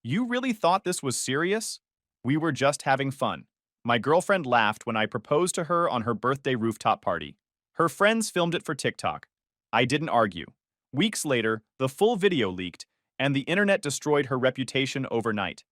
You really thought this was serious? We were just having fun. My girlfriend laughed when I proposed to her on her birthday rooftop party. Her friends filmed it for TikTok. I didn't argue. Weeks later, the full video leaked, and the internet destroyed her reputation overnight.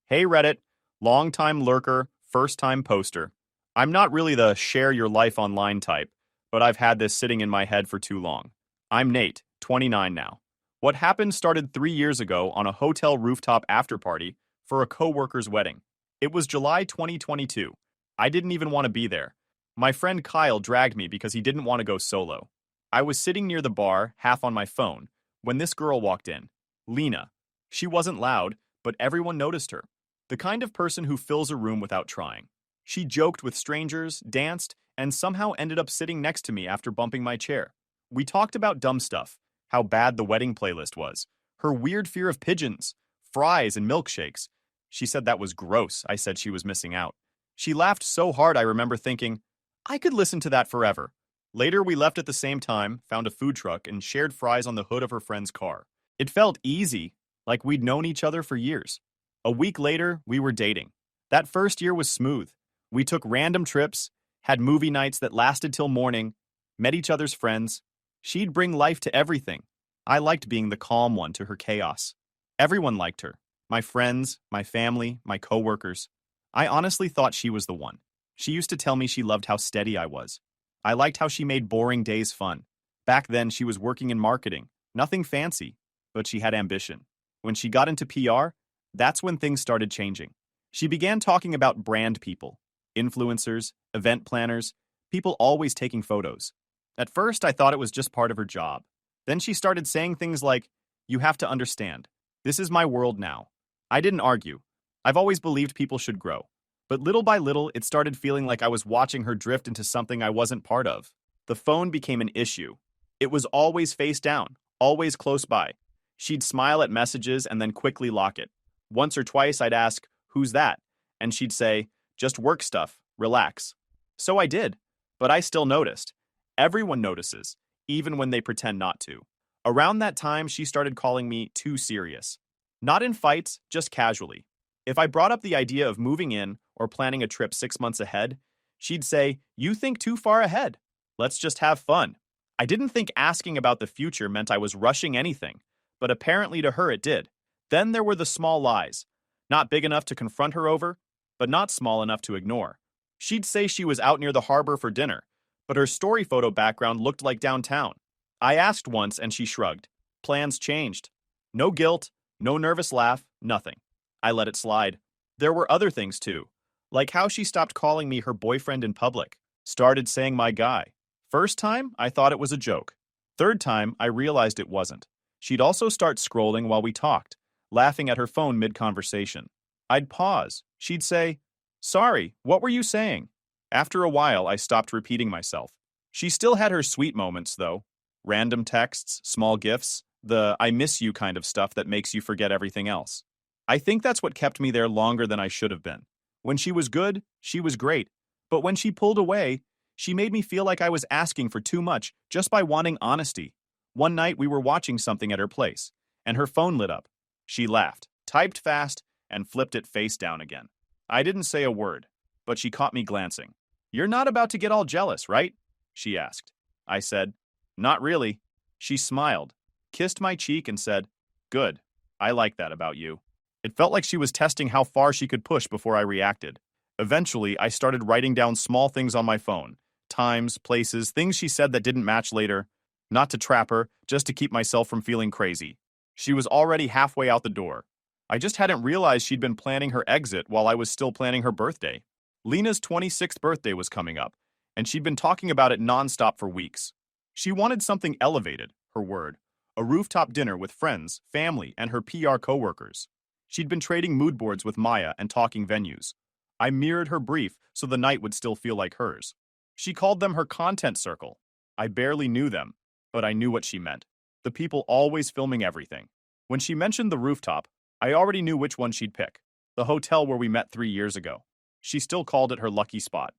Hey Reddit, long-time lurker, first-time poster. I'm not really the share your life online type, but I've had this sitting in my head for too long. I'm Nate, 29 now. What happened started 3 years ago on a hotel rooftop after-party for a coworker's wedding. It was July 2022. I didn't even want to be there. My friend Kyle dragged me because he didn't want to go solo. I was sitting near the bar, half on my phone, when this girl walked in. Lena. She wasn't loud, but everyone noticed her. The kind of person who fills a room without trying. She joked with strangers, danced, and somehow ended up sitting next to me after bumping my chair. We talked about dumb stuff, how bad the wedding playlist was, her weird fear of pigeons, fries and milkshakes. She said that was gross. I said she was missing out. She laughed so hard I remember thinking, I could listen to that forever. Later, we left at the same time, found a food truck, and shared fries on the hood of her friend's car. It felt easy, like we'd known each other for years. A week later, we were dating. That first year was smooth. We took random trips, had movie nights that lasted till morning, met each other's friends. She'd bring life to everything. I liked being the calm one to her chaos. Everyone liked her. My friends, my family, my coworkers. I honestly thought she was the one. She used to tell me she loved how steady I was. I liked how she made boring days fun. Back then, she was working in marketing. Nothing fancy, but she had ambition. When she got into PR, that's when things started changing. She began talking about brand people, influencers, event planners, people always taking photos. At first, I thought it was just part of her job. Then she started saying things like, you have to understand. This is my world now. I didn't argue. I've always believed people should grow. But little by little, it started feeling like I was watching her drift into something I wasn't part of. The phone became an issue. It was always face down, always close by. She'd smile at messages and then quickly lock it. Once or twice, I'd ask, who's that? And she'd say, just work stuff, relax. So I did, but I still noticed. Everyone notices, even when they pretend not to. Around that time, she started calling me too serious. Not in fights, just casually. If I brought up the idea of moving in or planning a trip 6 months ahead, she'd say, you think too far ahead. Let's just have fun. I didn't think asking about the future meant I was rushing anything, but apparently to her it did. Then there were the small lies. Not big enough to confront her over, but not small enough to ignore. She'd say she was out near the harbor for dinner, but her story photo background looked like downtown. I asked once and she shrugged. Plans changed. No guilt, no nervous laugh, nothing. I let it slide. There were other things too, like how she stopped calling me her boyfriend in public, started saying my guy. First time, I thought it was a joke. Third time, I realized it wasn't. She'd also start scrolling while we talked, laughing at her phone mid-conversation. I'd pause. She'd say, sorry, what were you saying? After a while, I stopped repeating myself. She still had her sweet moments, though. Random texts, small gifts, the I miss you kind of stuff that makes you forget everything else. I think that's what kept me there longer than I should have been. When she was good, she was great. But when she pulled away, she made me feel like I was asking for too much just by wanting honesty. One night we were watching something at her place, and her phone lit up. She laughed, typed fast, and flipped it face down again. I didn't say a word, but she caught me glancing. You're not about to get all jealous, right? She asked. I said, not really. She smiled, kissed my cheek, and said, good. I like that about you. It felt like she was testing how far she could push before I reacted. Eventually, I started writing down small things on my phone. Times, places, things she said that didn't match later. Not to trap her, just to keep myself from feeling crazy. She was already halfway out the door. I just hadn't realized she'd been planning her exit while I was still planning her birthday. Lena's 26th birthday was coming up, and she'd been talking about it nonstop for weeks. She wanted something elevated, her word. A rooftop dinner with friends, family, and her PR coworkers. She'd been trading mood boards with Maya and talking venues. I mirrored her brief so the night would still feel like hers. She called them her content circle. I barely knew them, but I knew what she meant. The people always filming everything. When she mentioned the rooftop, I already knew which one she'd pick. The hotel where we met 3 years ago. She still called it her lucky spot.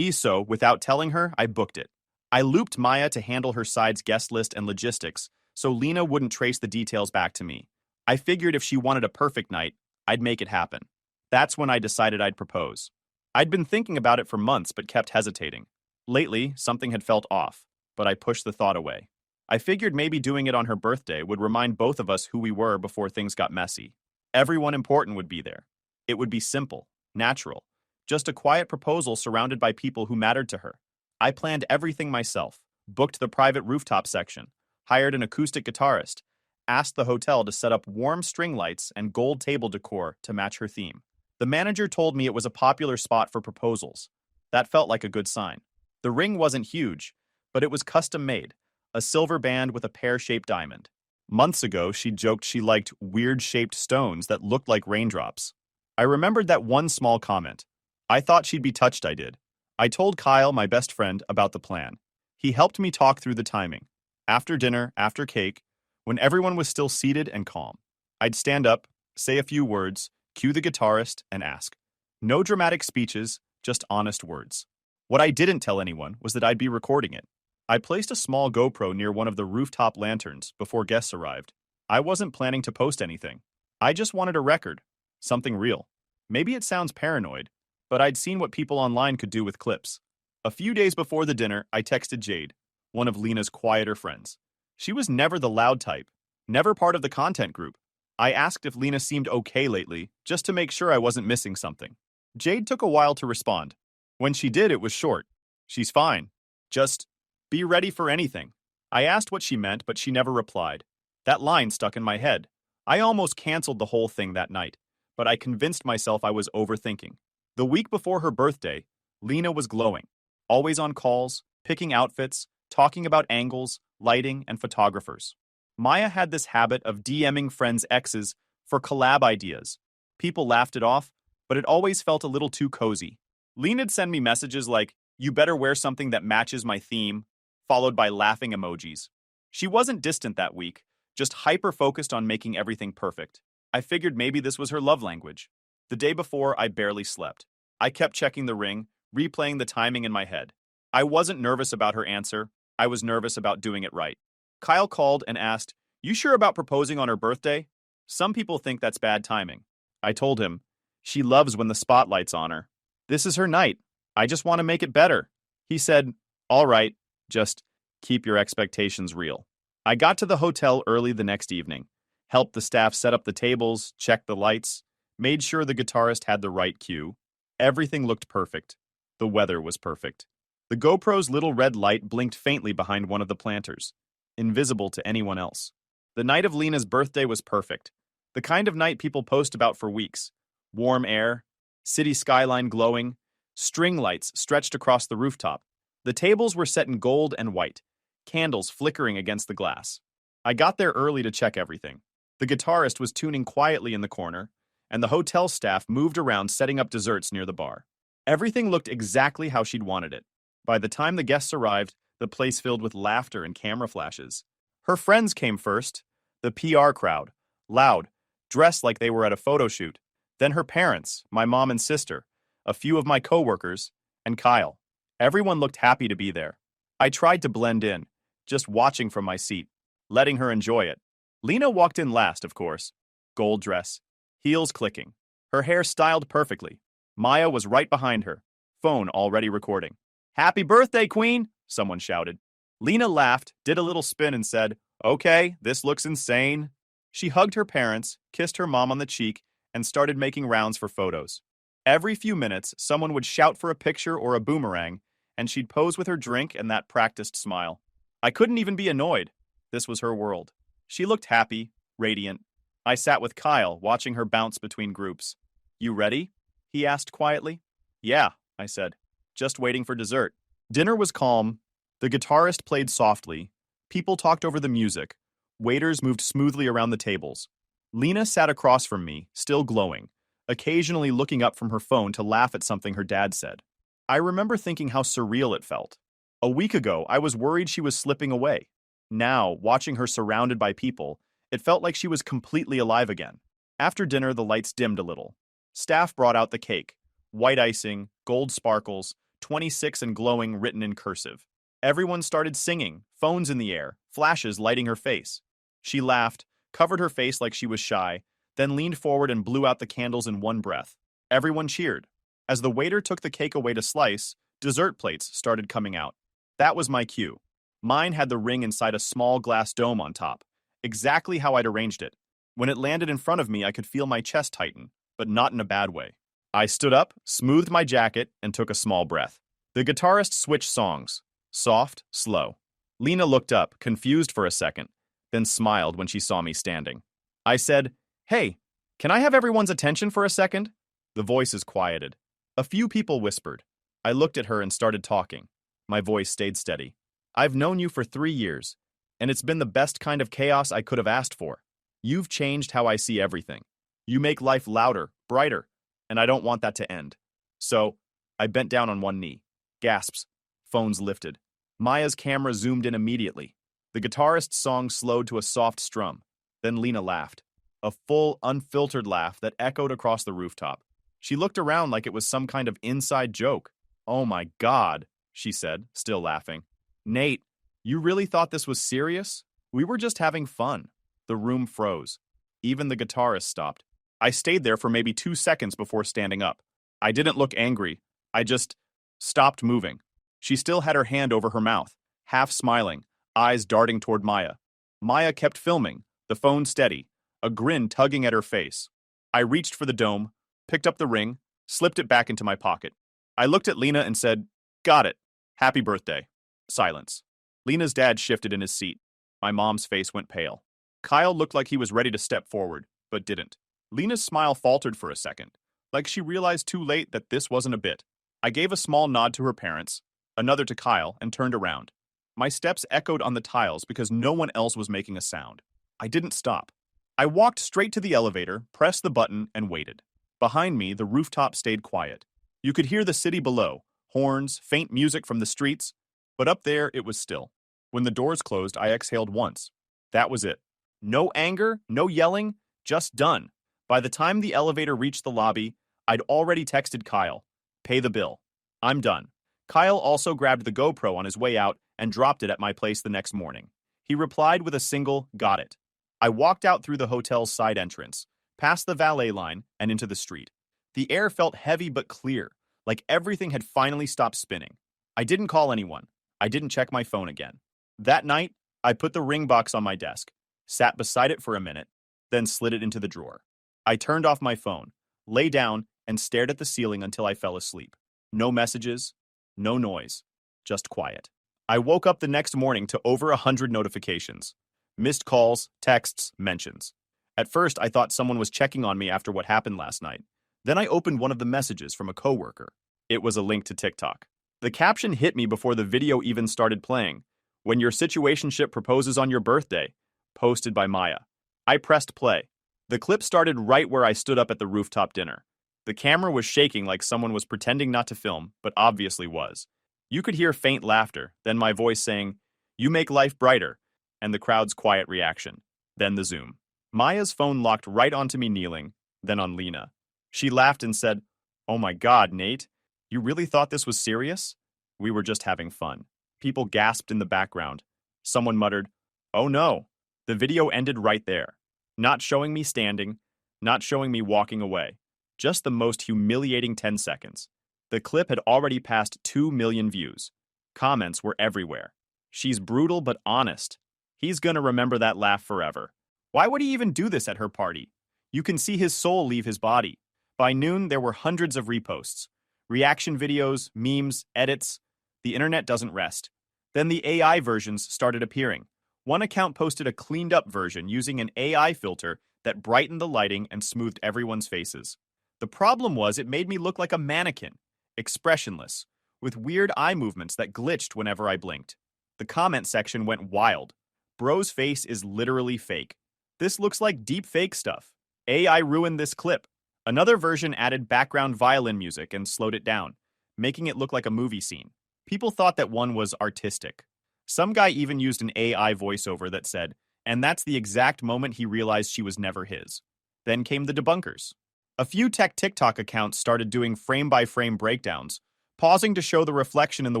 So, without telling her, I booked it. I looped Maya to handle her side's guest list and logistics, so Lena wouldn't trace the details back to me. I figured if she wanted a perfect night, I'd make it happen. That's when I decided I'd propose. I'd been thinking about it for months but kept hesitating. Lately, something had felt off, but I pushed the thought away. I figured maybe doing it on her birthday would remind both of us who we were before things got messy. Everyone important would be there. It would be simple, natural, just a quiet proposal surrounded by people who mattered to her. I planned everything myself, booked the private rooftop section, hired an acoustic guitarist, asked the hotel to set up warm string lights and gold table decor to match her theme. The manager told me it was a popular spot for proposals. That felt like a good sign. The ring wasn't huge, but it was custom made, a silver band with a pear-shaped diamond. Months ago, she joked she liked weird-shaped stones that looked like raindrops. I remembered that one small comment. I thought she'd be touched I did. I told Kyle, my best friend, about the plan. He helped me talk through the timing. After dinner, after cake, when everyone was still seated and calm, I'd stand up, say a few words, cue the guitarist, and ask. No dramatic speeches, just honest words. What I didn't tell anyone was that I'd be recording it. I placed a small GoPro near one of the rooftop lanterns before guests arrived. I wasn't planning to post anything. I just wanted a record, something real. Maybe it sounds paranoid, but I'd seen what people online could do with clips. A few days before the dinner, I texted Jade, one of Lena's quieter friends. She was never the loud type, never part of the content group. I asked if Lena seemed okay lately, just to make sure I wasn't missing something. Jade took a while to respond. When she did, it was short. She's fine. Just be ready for anything. I asked what she meant, but she never replied. That line stuck in my head. I almost canceled the whole thing that night, but I convinced myself I was overthinking. The week before her birthday, Lena was glowing, always on calls, picking outfits, talking about angles, lighting, and photographers. Maya had this habit of DMing friends' exes for collab ideas. People laughed it off, but it always felt a little too cozy. Lena'd send me messages like, "You better wear something that matches my theme," followed by laughing emojis. She wasn't distant that week, just hyper-focused on making everything perfect. I figured maybe this was her love language. The day before, I barely slept. I kept checking the ring, replaying the timing in my head. I wasn't nervous about her answer. I was nervous about doing it right. Kyle called and asked, "You sure about proposing on her birthday?" Some people think that's bad timing. I told him, "She loves when the spotlight's on her. This is her night. I just want to make it better." He said, "All right, just keep your expectations real." I got to the hotel early the next evening, helped the staff set up the tables, checked the lights, made sure the guitarist had the right cue. Everything looked perfect. The weather was perfect. The GoPro's little red light blinked faintly behind one of the planters, invisible to anyone else. The night of Lena's birthday was perfect. The kind of night people post about for weeks. Warm air, city skyline glowing, string lights stretched across the rooftop. The tables were set in gold and white, candles flickering against the glass. I got there early to check everything. The guitarist was tuning quietly in the corner, and the hotel staff moved around setting up desserts near the bar. Everything looked exactly how she'd wanted it. By the time the guests arrived, the place filled with laughter and camera flashes. Her friends came first, the PR crowd, loud, dressed like they were at a photo shoot. Then her parents, my mom and sister, a few of my coworkers, and Kyle. Everyone looked happy to be there. I tried to blend in, just watching from my seat, letting her enjoy it. Lena walked in last, of course. Gold dress, heels clicking, her hair styled perfectly. Maya was right behind her, phone already recording. "Happy birthday, Queen!" someone shouted. Lena laughed, did a little spin, and said, "Okay, this looks insane." She hugged her parents, kissed her mom on the cheek, and started making rounds for photos. Every few minutes, someone would shout for a picture or a boomerang, and she'd pose with her drink and that practiced smile. I couldn't even be annoyed. This was her world. She looked happy, radiant. I sat with Kyle, watching her bounce between groups. "You ready?" he asked quietly. "Yeah," I said, just waiting for dessert. Dinner was calm. The guitarist played softly. People talked over the music. Waiters moved smoothly around the tables. Lena sat across from me, still glowing, occasionally looking up from her phone to laugh at something her dad said. I remember thinking how surreal it felt. A week ago, I was worried she was slipping away. Now, watching her surrounded by people, it felt like she was completely alive again. After dinner, the lights dimmed a little. Staff brought out the cake. White icing, gold sparkles, 26 and glowing written in cursive. Everyone started singing, phones in the air, flashes lighting her face. She laughed, covered her face like she was shy, then leaned forward and blew out the candles in one breath. Everyone cheered. As the waiter took the cake away to slice, dessert plates started coming out. That was my cue. Mine had the ring inside a small glass dome on top, exactly how I'd arranged it. When it landed in front of me, I could feel my chest tighten, but not in a bad way. I stood up, smoothed my jacket, and took a small breath. The guitarist switched songs. Soft, slow. Lena looked up, confused for a second, then smiled when she saw me standing. I said, "Hey, can I have everyone's attention for a second?" The voices quieted. A few people whispered. I looked at her and started talking. My voice stayed steady. "I've known you for 3 years, and it's been the best kind of chaos I could have asked for. You've changed how I see everything. You make life louder, brighter, and I don't want that to end." So, I bent down on one knee. Gasps. Phones lifted. Maya's camera zoomed in immediately. The guitarist's song slowed to a soft strum. Then Lena laughed. A full, unfiltered laugh that echoed across the rooftop. She looked around like it was some kind of inside joke. "Oh my God," she said, still laughing. "Nate, you really thought this was serious? We were just having fun." The room froze. Even the guitarist stopped. I stayed there for maybe 2 seconds before standing up. I didn't look angry. I just stopped moving. She still had her hand over her mouth, half smiling, eyes darting toward Maya. Maya kept filming, the phone steady, a grin tugging at her face. I reached for the dome, picked up the ring, slipped it back into my pocket. I looked at Lena and said, "Got it. Happy birthday." Silence. Lena's dad shifted in his seat. My mom's face went pale. Kyle looked like he was ready to step forward, but didn't. Lena's smile faltered for a second, like she realized too late that this wasn't a bit. I gave a small nod to her parents, another to Kyle, and turned around. My steps echoed on the tiles because no one else was making a sound. I didn't stop. I walked straight to the elevator, pressed the button, and waited. Behind me, the rooftop stayed quiet. You could hear the city below, horns, faint music from the streets, but up there it was still. When the doors closed, I exhaled once. That was it. No anger, no yelling, just done. By the time the elevator reached the lobby, I'd already texted Kyle, "Pay the bill. I'm done." Kyle also grabbed the GoPro on his way out and dropped it at my place the next morning. He replied with a single, "Got it." I walked out through the hotel's side entrance, past the valet line, and into the street. The air felt heavy but clear, like everything had finally stopped spinning. I didn't call anyone. I didn't check my phone again. That night, I put the ring box on my desk, sat beside it for a minute, then slid it into the drawer. I turned off my phone, lay down, and stared at the ceiling until I fell asleep. No messages, no noise, just quiet. I woke up the next morning to over 100 notifications. Missed calls, texts, mentions. At first, I thought someone was checking on me after what happened last night. Then I opened one of the messages from a coworker. It was a link to TikTok. The caption hit me before the video even started playing. "When your situationship proposes on your birthday," posted by Maya. I pressed play. The clip started right where I stood up at the rooftop dinner. The camera was shaking like someone was pretending not to film, but obviously was. You could hear faint laughter, then my voice saying, "You make life brighter," and the crowd's quiet reaction. Then the zoom. Maya's phone locked right onto me kneeling, then on Lena. She laughed and said, "Oh my God, Nate, you really thought this was serious?" We were just having fun. People gasped in the background. Someone muttered, "Oh no." The video ended right there. Not showing me standing, not showing me walking away. Just the most humiliating 10 seconds. The clip had already passed 2 million views. Comments were everywhere. "She's brutal but honest. He's gonna remember that laugh forever. Why would he even do this at her party? You can see his soul leave his body." By noon, there were hundreds of reposts. Reaction videos, memes, edits. The internet doesn't rest. Then the AI versions started appearing. One account posted a cleaned-up version using an AI filter that brightened the lighting and smoothed everyone's faces. The problem was it made me look like a mannequin, expressionless, with weird eye movements that glitched whenever I blinked. The comment section went wild. "Bro's face is literally fake. This looks like deep fake stuff. AI ruined this clip." Another version added background violin music and slowed it down, making it look like a movie scene. People thought that one was artistic. Some guy even used an AI voiceover that said, "And that's the exact moment he realized she was never his." Then came the debunkers. A few tech TikTok accounts started doing frame-by-frame breakdowns, pausing to show the reflection in the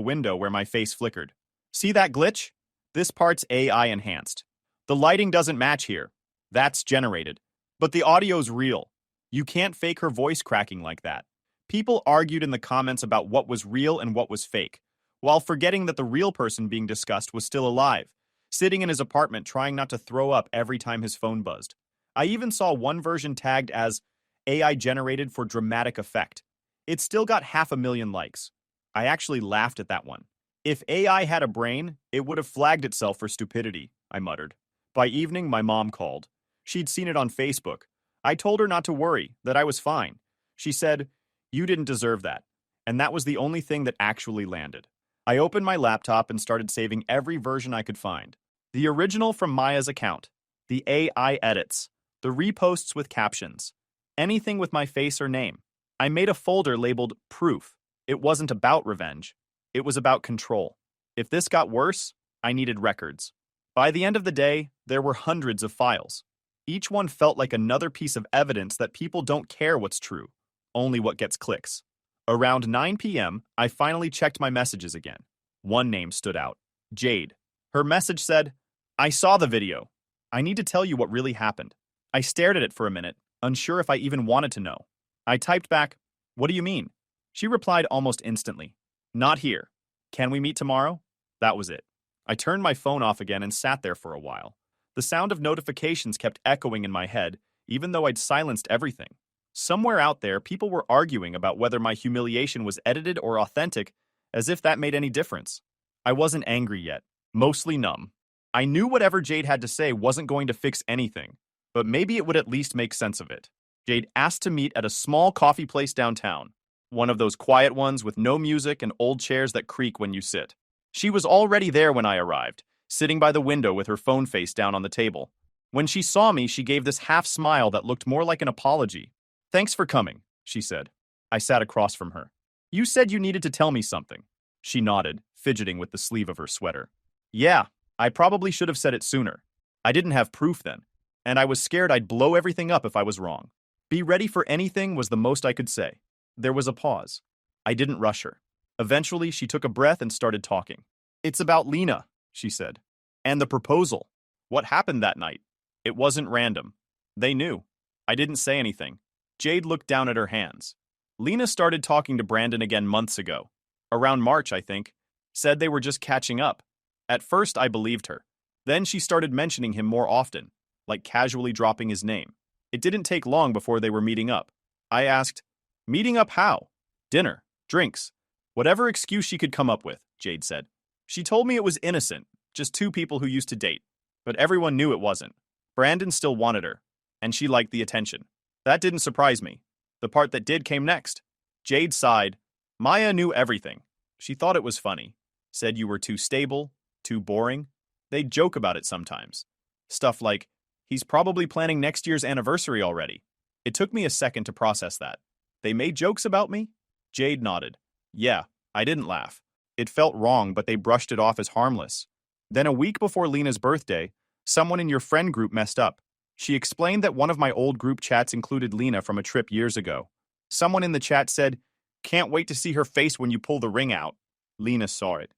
window where my face flickered. "See that glitch? This part's AI enhanced. The lighting doesn't match here. That's generated. But the audio's real. You can't fake her voice cracking like that. People argued in the comments about what was real and what was fake, while forgetting that the real person being discussed was still alive, sitting in his apartment trying not to throw up every time his phone buzzed. I even saw one version tagged as AI generated for dramatic effect. It still got 500,000 likes. I actually laughed at that one. If AI had a brain, it would have flagged itself for stupidity, I muttered. By evening, my mom called. She'd seen it on Facebook. I told her not to worry, that I was fine. She said, "You didn't deserve that." And that was the only thing that actually landed. I opened my laptop and started saving every version I could find. The original from Maya's account, the AI edits, the reposts with captions, anything with my face or name. I made a folder labeled Proof. It wasn't about revenge. It was about control. If this got worse, I needed records. By the end of the day, there were hundreds of files. Each one felt like another piece of evidence that people don't care what's true, only what gets clicks. Around 9 p.m., I finally checked my messages again. One name stood out, Jade. Her message said, "I saw the video. I need to tell you what really happened." I stared at it for a minute, unsure if I even wanted to know. I typed back, "What do you mean?" She replied almost instantly, "Not here. Can we meet tomorrow?" That was it. I turned my phone off again and sat there for a while. The sound of notifications kept echoing in my head, even though I'd silenced everything. Somewhere out there, people were arguing about whether my humiliation was edited or authentic, as if that made any difference. I wasn't angry yet, mostly numb. I knew whatever Jade had to say wasn't going to fix anything, but maybe it would at least make sense of it. Jade asked to meet at a small coffee place downtown, one of those quiet ones with no music and old chairs that creak when you sit. She was already there when I arrived, sitting by the window with her phone face down on the table. When she saw me, she gave this half smile that looked more like an apology. "Thanks for coming," she said. I sat across from her. "You said you needed to tell me something." She nodded, fidgeting with the sleeve of her sweater. "Yeah, I probably should have said it sooner. I didn't have proof then, and I was scared I'd blow everything up if I was wrong. Be ready for anything was the most I could say." There was a pause. I didn't rush her. Eventually, she took a breath and started talking. "It's about Lena," she said. "And the proposal. What happened that night? It wasn't random. They knew. I didn't say anything." Jade looked down at her hands. "Lena started talking to Brandon again months ago. Around March, I think. Said they were just catching up. At first, I believed her. Then she started mentioning him more often, like casually dropping his name. It didn't take long before they were meeting up. I asked, 'Meeting up how?' 'Dinner, drinks, whatever excuse she could come up with,' Jade said. She told me it was innocent, just two people who used to date. But everyone knew it wasn't. Brandon still wanted her, and she liked the attention. That didn't surprise me. The part that did came next." Jade sighed. "Maya knew everything. She thought it was funny. Said you were too stable, too boring. They'd joke about it sometimes. Stuff like, 'He's probably planning next year's anniversary already.' It took me a second to process that. They made jokes about me?" Jade nodded. "Yeah, I didn't laugh. It felt wrong, but they brushed it off as harmless. Then a week before Lena's birthday, someone in your friend group messed up. She explained that one of my old group chats included Lena from a trip years ago. Someone in the chat said, 'Can't wait to see her face when you pull the ring out.' Lena saw it.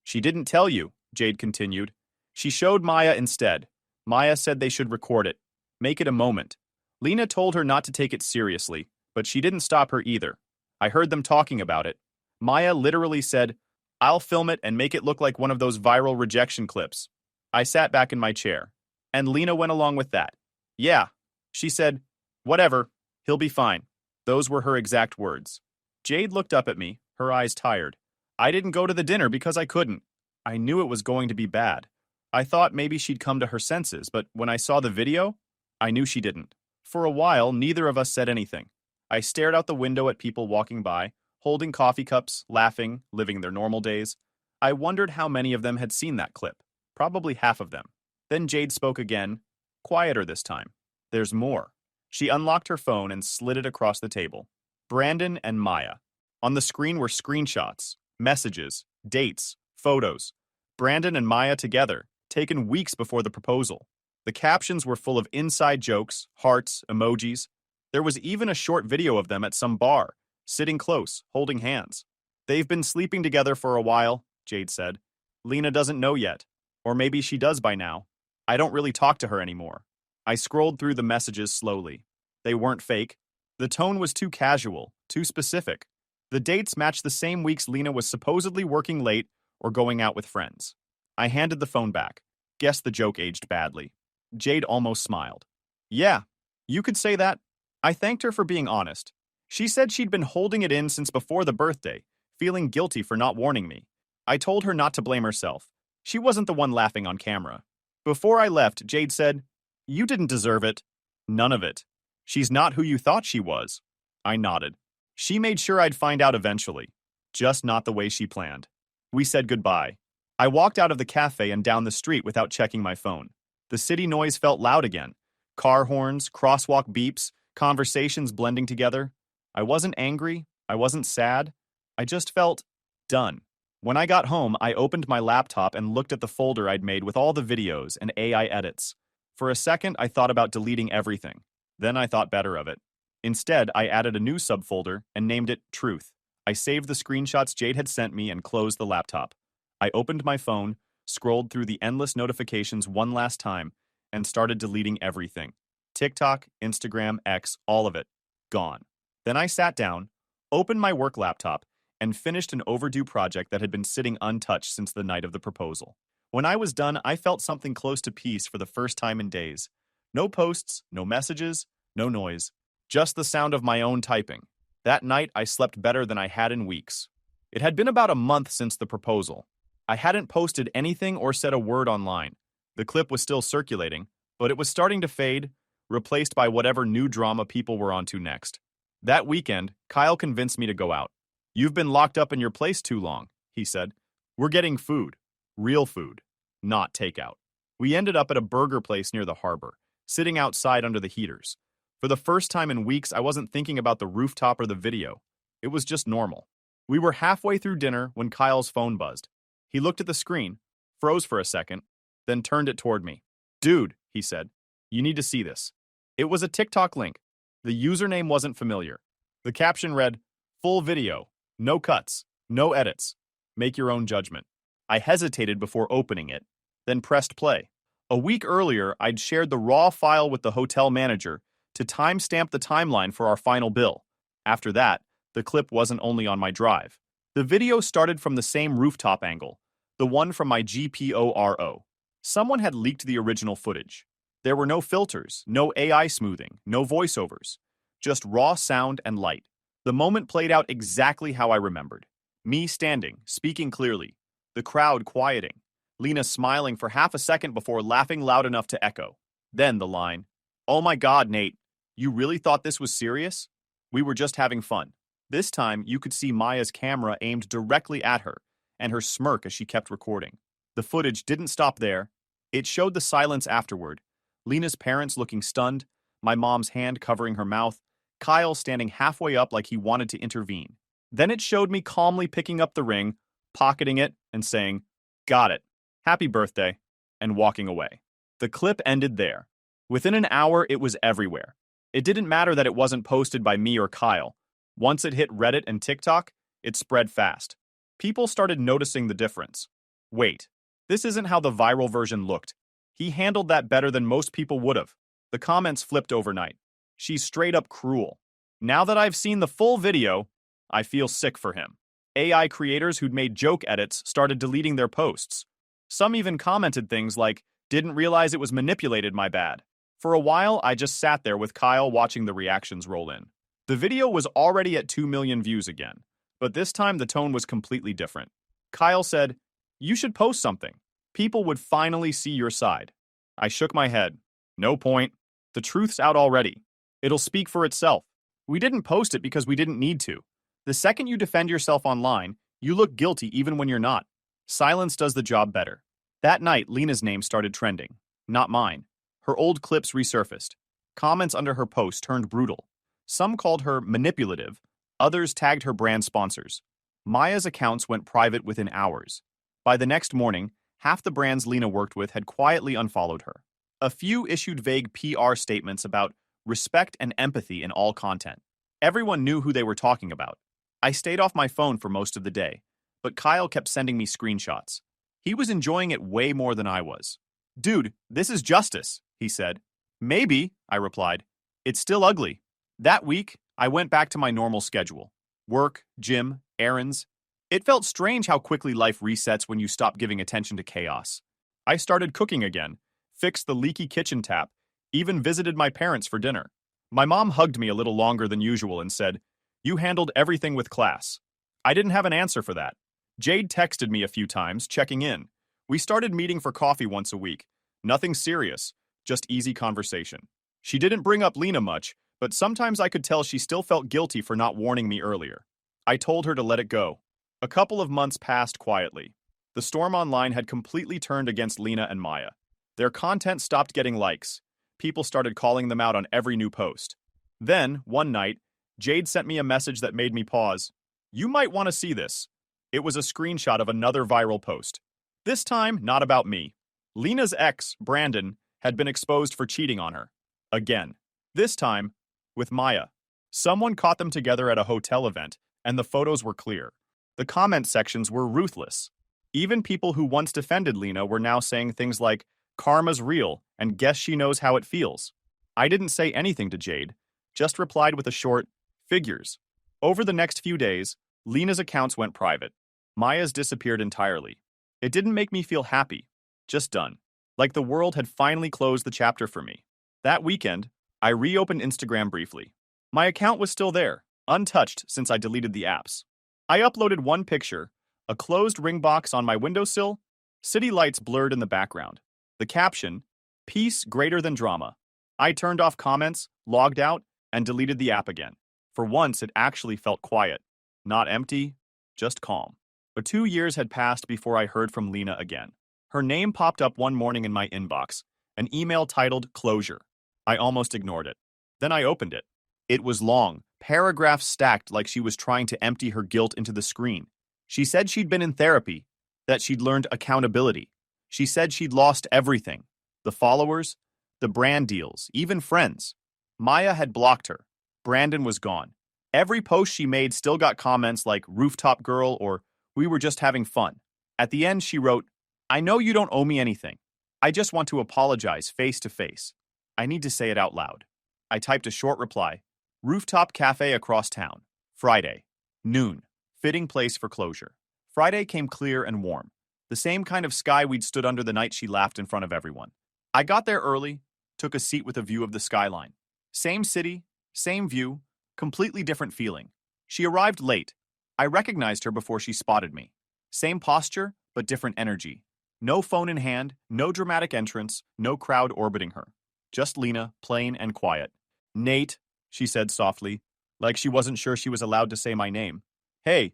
She didn't tell you," Jade continued. "She showed Maya instead. Maya said they should record it. Make it a moment. Lena told her not to take it seriously, but she didn't stop her either. I heard them talking about it. Maya literally said, 'I'll film it and make it look like one of those viral rejection clips.' I sat back in my chair. And Lena went along with that. Yeah. She said, 'Whatever. He'll be fine.' Those were her exact words." Jade looked up at me, her eyes tired. "I didn't go to the dinner because I couldn't. I knew it was going to be bad. I thought maybe she'd come to her senses, but when I saw the video, I knew she didn't." For a while, neither of us said anything. I stared out the window at people walking by, holding coffee cups, laughing, living their normal days. I wondered how many of them had seen that clip. Probably half of them. Then Jade spoke again, quieter this time. "There's more." She unlocked her phone and slid it across the table. Brandon and Maya. On the screen were screenshots, messages, dates, photos. Brandon and Maya together, taken weeks before the proposal. The captions were full of inside jokes, hearts, emojis. There was even a short video of them at some bar, sitting close, holding hands. "They've been sleeping together for a while," Jade said. "Lena doesn't know yet. Or maybe she does by now. I don't really talk to her anymore." I scrolled through the messages slowly. They weren't fake. The tone was too casual, too specific. The dates matched the same weeks Lena was supposedly working late or going out with friends. I handed the phone back. Guess the joke aged badly. Jade almost smiled. Yeah, you could say that. I thanked her for being honest. She said she'd been holding it in since before the birthday, feeling guilty for not warning me. I told her not to blame herself. She wasn't the one laughing on camera. Before I left, Jade said, "You didn't deserve it." None of it. She's not who you thought she was. I nodded. She made sure I'd find out eventually. Just not the way she planned. We said goodbye. I walked out of the cafe and down the street without checking my phone. The city noise felt loud again. Car horns, crosswalk beeps, conversations blending together. I wasn't angry. I wasn't sad. I just felt done. When I got home, I opened my laptop and looked at the folder I'd made with all the videos and AI edits. For a second, I thought about deleting everything. Then I thought better of it. Instead, I added a new subfolder and named it Truth. I saved the screenshots Jade had sent me and closed the laptop. I opened my phone, scrolled through the endless notifications one last time, and started deleting everything. TikTok, Instagram, X, all of it. Gone. Then I sat down, opened my work laptop, and finished an overdue project that had been sitting untouched since the night of the proposal. When I was done, I felt something close to peace for the first time in days. No posts, no messages, no noise. Just the sound of my own typing. That night, I slept better than I had in weeks. It had been about a month since the proposal. I hadn't posted anything or said a word online. The clip was still circulating, but it was starting to fade, replaced by whatever new drama people were onto next. That weekend, Kyle convinced me to go out. "You've been locked up in your place too long," he said. "We're getting food. Real food. Not takeout." We ended up at a burger place near the harbor, sitting outside under the heaters. For the first time in weeks, I wasn't thinking about the rooftop or the video. It was just normal. We were halfway through dinner when Kyle's phone buzzed. He looked at the screen, froze for a second, then turned it toward me. "Dude," he said, "you need to see this." It was a TikTok link. The username wasn't familiar. The caption read, "Full video. No cuts. No edits. Make your own judgment." I hesitated before opening it, then pressed play. A week earlier, I'd shared the raw file with the hotel manager to timestamp the timeline for our final bill. After that, the clip wasn't only on my drive. The video started from the same rooftop angle, the one from my GPORO. Someone had leaked the original footage. There were no filters, no AI smoothing, no voiceovers, just raw sound and light. The moment played out exactly how I remembered. Me standing, speaking clearly, the crowd quieting, Lena smiling for half a second before laughing loud enough to echo. Then the line, "Oh my God, Nate, you really thought this was serious? We were just having fun." This time, you could see Maya's camera aimed directly at her, and her smirk as she kept recording. The footage didn't stop there. It showed the silence afterward. Lena's parents looking stunned, my mom's hand covering her mouth, Kyle standing halfway up like he wanted to intervene. Then it showed me calmly picking up the ring, pocketing it, and saying, "Got it. Happy birthday," and walking away. The clip ended there. Within an hour, it was everywhere. It didn't matter that it wasn't posted by me or Kyle. Once it hit Reddit and TikTok, it spread fast. People started noticing the difference. Wait, this isn't how the viral version looked. He handled that better than most people would have. The comments flipped overnight. She's straight up cruel. Now that I've seen the full video, I feel sick for him. AI creators who'd made joke edits started deleting their posts. Some even commented things like, "Didn't realize it was manipulated, my bad." For a while, I just sat there with Kyle watching the reactions roll in. The video was already at 2 million views again, but this time the tone was completely different. Kyle said, "You should post something. People would finally see your side." I shook my head. No point. The truth's out already. It'll speak for itself. We didn't post it because we didn't need to. The second you defend yourself online, you look guilty even when you're not. Silence does the job better. That night, Lena's name started trending. Not mine. Her old clips resurfaced. Comments under her post turned brutal. Some called her manipulative. Others tagged her brand sponsors. Maya's accounts went private within hours. By the next morning, half the brands Lena worked with had quietly unfollowed her. A few issued vague PR statements about respect and empathy in all content. Everyone knew who they were talking about. I stayed off my phone for most of the day, but Kyle kept sending me screenshots. He was enjoying it way more than I was. "Dude, this is justice," he said. Maybe, I replied. It's still ugly. That week, I went back to my normal schedule. Work, gym, errands. It felt strange how quickly life resets when you stop giving attention to chaos. I started cooking again, fixed the leaky kitchen tap, even visited my parents for dinner. My mom hugged me a little longer than usual and said, "You handled everything with class." I didn't have an answer for that. Jade texted me a few times, checking in. We started meeting for coffee once a week. Nothing serious, just easy conversation. She didn't bring up Lena much, but sometimes I could tell she still felt guilty for not warning me earlier. I told her to let it go. A couple of months passed quietly. The storm online had completely turned against Lena and Maya. Their content stopped getting likes. People started calling them out on every new post. Then, one night, Jade sent me a message that made me pause. "You might want to see this." It was a screenshot of another viral post. This time, not about me. Lena's ex, Brandon, had been exposed for cheating on her. Again. This time, with Maya. Someone caught them together at a hotel event, and the photos were clear. The comment sections were ruthless. Even people who once defended Lena were now saying things like, "Karma's real, and guess she knows how it feels." I didn't say anything to Jade, just replied with a short, "Figures." Over the next few days, Lena's accounts went private. Maya's disappeared entirely. It didn't make me feel happy, just done. Like the world had finally closed the chapter for me. That weekend, I reopened Instagram briefly. My account was still there, untouched since I deleted the apps. I uploaded one picture, a closed ring box on my windowsill, city lights blurred in the background. The caption, "Peace greater than drama." I turned off comments, logged out, and deleted the app again. For once, it actually felt quiet. Not empty, just calm. But 2 years had passed before I heard from Lena again. Her name popped up one morning in my inbox, an email titled "Closure." I almost ignored it. Then I opened it. It was long, paragraphs stacked like she was trying to empty her guilt into the screen. She said she'd been in therapy, that she'd learned accountability. She said she'd lost everything. The followers, the brand deals, even friends. Maya had blocked her. Brandon was gone. Every post she made still got comments like "rooftop girl" or "we were just having fun." At the end, she wrote, "I know you don't owe me anything. I just want to apologize face to face. I need to say it out loud." I typed a short reply. "Rooftop cafe across town. Friday. Noon. Fitting place for closure." Friday came clear and warm. The same kind of sky we'd stood under the night she laughed in front of everyone. I got there early, took a seat with a view of the skyline. Same city, same view, completely different feeling. She arrived late. I recognized her before she spotted me. Same posture, but different energy. No phone in hand, no dramatic entrance, no crowd orbiting her. Just Lena, plain and quiet. "Nate," she said softly, like she wasn't sure she was allowed to say my name. "Hey."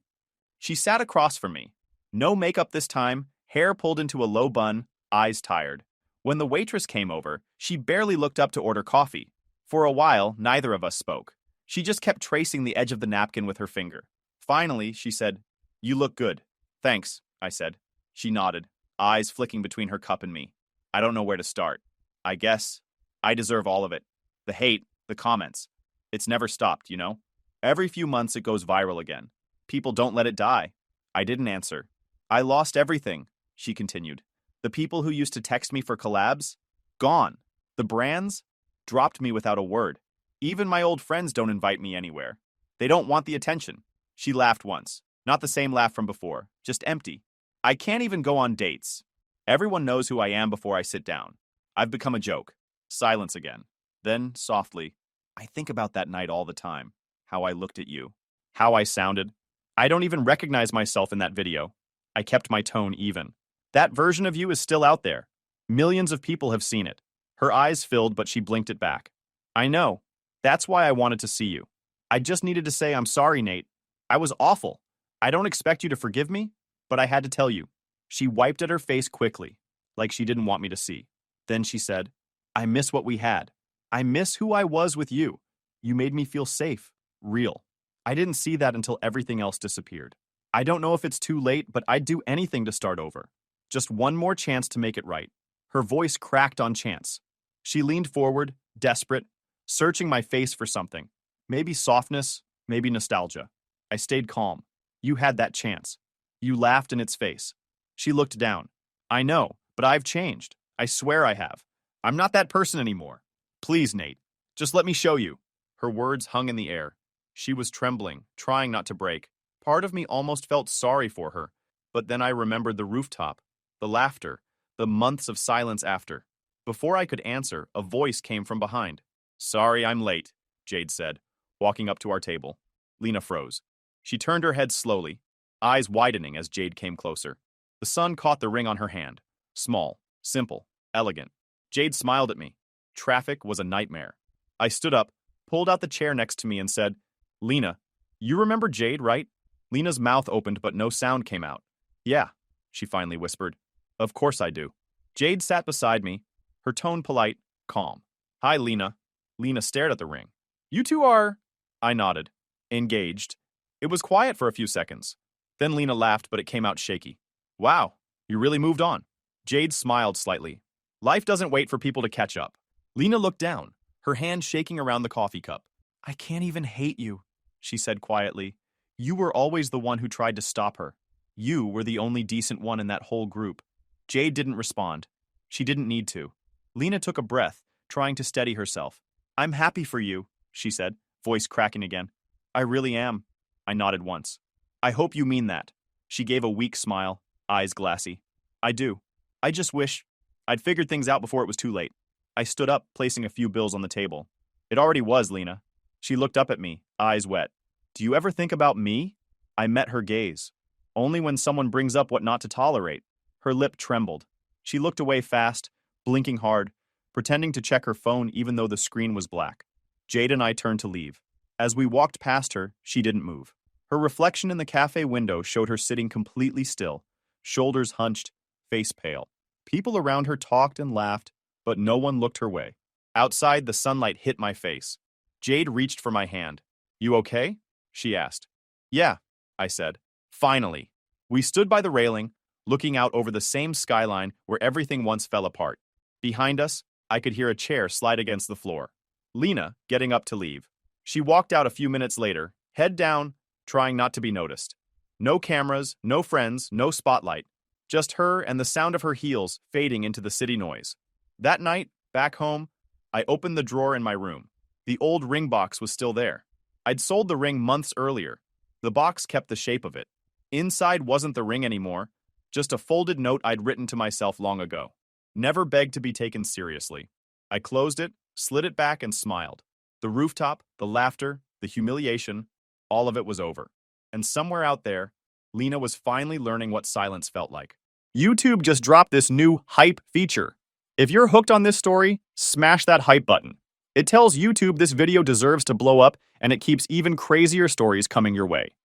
She sat across from me. No makeup this time, hair pulled into a low bun, eyes tired. When the waitress came over, she barely looked up to order coffee. For a while, neither of us spoke. She just kept tracing the edge of the napkin with her finger. Finally, she said, "You look good." "Thanks," I said. She nodded, eyes flicking between her cup and me. I don't know where to start. I guess I deserve all of it. The hate, the comments. It's never stopped, you know? Every few months it goes viral again. People don't let it die. I didn't answer. "I lost everything," she continued. "The people who used to text me for collabs? Gone. The brands? Dropped me without a word. Even my old friends don't invite me anywhere. They don't want the attention." She laughed once. Not the same laugh from before, just empty. "I can't even go on dates. Everyone knows who I am before I sit down. I've become a joke." Silence again. Then, softly, "I think about that night all the time. How I looked at you. How I sounded. I don't even recognize myself in that video." I kept my tone even. "That version of you is still out there. Millions of people have seen it." Her eyes filled, but she blinked it back. "I know. That's why I wanted to see you. I just needed to say I'm sorry, Nate. I was awful. I don't expect you to forgive me, but I had to tell you." She wiped at her face quickly, like she didn't want me to see. Then she said, "I miss what we had. I miss who I was with you. You made me feel safe, real." I didn't see that until everything else disappeared. I don't know if it's too late, but I'd do anything to start over. Just one more chance to make it right. Her voice cracked on chance. She leaned forward, desperate, searching my face for something. Maybe softness, maybe nostalgia. I stayed calm. "You had that chance. You laughed in its face." She looked down. "I know, but I've changed. I swear I have. I'm not that person anymore. Please, Nate. Just let me show you. Her words hung in the air. She was trembling, trying not to break. Part of me almost felt sorry for her, but then I remembered the rooftop, the laughter, the months of silence after. Before I could answer, a voice came from behind. Sorry, I'm late, Jade said, walking up to our table. Lena froze. She turned her head slowly, eyes widening as Jade came closer. The sun caught the ring on her hand. Small, simple, elegant. Jade smiled at me. Traffic was a nightmare. I stood up, pulled out the chair next to me and said, Lena, you remember Jade, right? Lena's mouth opened but no sound came out. Yeah, she finally whispered. Of course I do. Jade sat beside me, her tone polite, calm. Hi, Lena. Lena stared at the ring. You two are... I nodded. Engaged. It was quiet for a few seconds. Then Lena laughed, but it came out shaky. Wow, you really moved on. Jade smiled slightly. Life doesn't wait for people to catch up. Lena looked down, her hand shaking around the coffee cup. I can't even hate you, she said quietly. You were always the one who tried to stop her. You were the only decent one in that whole group. Jade didn't respond. She didn't need to. Lena took a breath, trying to steady herself. I'm happy for you, she said, voice cracking again. I really am. I nodded once. I hope you mean that. She gave a weak smile, eyes glassy. I do. I just wish I'd figured things out before it was too late. I stood up, placing a few bills on the table. It already was, Lena. She looked up at me, eyes wet. Do you ever think about me? I met her gaze. Only when someone brings up what not to tolerate. Her lip trembled. She looked away fast, blinking hard, pretending to check her phone even though the screen was black. Jade and I turned to leave. As we walked past her, she didn't move. Her reflection in the cafe window showed her sitting completely still, shoulders hunched, face pale. People around her talked and laughed, but no one looked her way. Outside, the sunlight hit my face. Jade reached for my hand. You okay? She asked. Yeah, I said. Finally. We stood by the railing, looking out over the same skyline where everything once fell apart. Behind us, I could hear a chair slide against the floor. Lena getting up to leave. She walked out a few minutes later, head down, trying not to be noticed. No cameras, no friends, no spotlight. Just her and the sound of her heels fading into the city noise. That night, back home, I opened the drawer in my room. The old ring box was still there. I'd sold the ring months earlier. The box kept the shape of it. Inside wasn't the ring anymore, just a folded note I'd written to myself long ago. Never begged to be taken seriously. I closed it, slid it back, and smiled. The rooftop, the laughter, the humiliation, all of it was over. And somewhere out there, Lena was finally learning what silence felt like. YouTube just dropped this new hype feature. If you're hooked on this story, smash that hype button. It tells YouTube this video deserves to blow up, and it keeps even crazier stories coming your way.